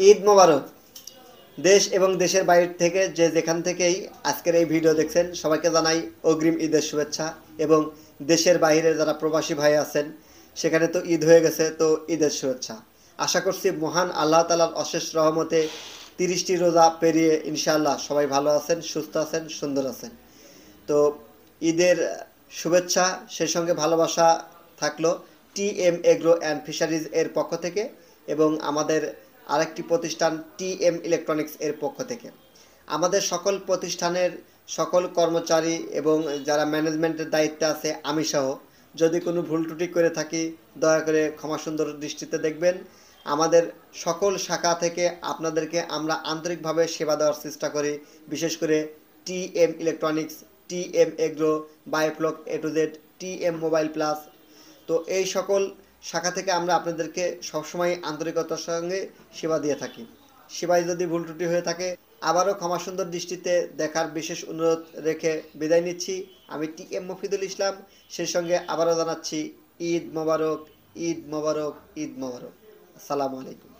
ঈদ মোবারক। দেশ এবং দেশের বাইরে থেকে যে যেখান থেকেই আজকের এই ভিডিও দেখছেন সবাইকে জানাই অগ্রিম ঈদের শুভেচ্ছা। এবং দেশের বাইরে যারা প্রবাসী ভাই আছেন সেখানে তো ঈদ হয়ে গেছে, তো ঈদের শুভেচ্ছা। আশা করছি মহান আল্লাহ তাআলার অশেষ রহমতে 30টি রোজা পেরিয়ে ইনশাআল্লাহ সবাই ভালো আছেন, সুস্থ আছেন, সুন্দর আছেন। তো ঈদের শুভেচ্ছা সেই সঙ্গে ভালোবাসা থাকলো টিএম এগ্রো অ্যান্ড ফিশারিজ এর পক্ষ থেকে এবং আমাদের আরেকটি প্রতিষ্ঠান টিএম ইলেকট্রনিক্স এর পক্ষ থেকে। আমাদের সকল প্রতিষ্ঠানের সকল কর্মচারী এবং যারা ম্যানেজমেন্টের দায়িত্বে আছে আমি সহ যদি কোনো ভুল ত্রুটি করে থাকি দয়া করে ক্ষমা সুন্দর দৃষ্টিতে দেখবেন। আমাদের সকল শাখা থেকে আপনাদেরকে আমরা আন্তরিকভাবে সেবা দেওয়ার চেষ্টা করি, বিশেষ করে TM electronics, TM agro, biofloc A to Z, TM mobile plus. তো এই সকল শাখা থেকে আমরা আপনাদেরকে সবসময় আন্তরিকতার সঙ্গে সেবা দিয়ে থাকি। সেবায় যদি ভুল ত্রুটি হয়ে থাকে আবারও ক্ষমা সুন্দর দৃষ্টিতে দেখার বিশেষ অনুরোধ রেখে বিদায় নিচ্ছি। আমি টিএম মফিদুল ইসলাম, সেই সঙ্গে আবারও জানাচ্ছি ঈদ মোবারক, ঈদ মোবারক, ঈদ মোবারক। আসসালামু আলাইকুম।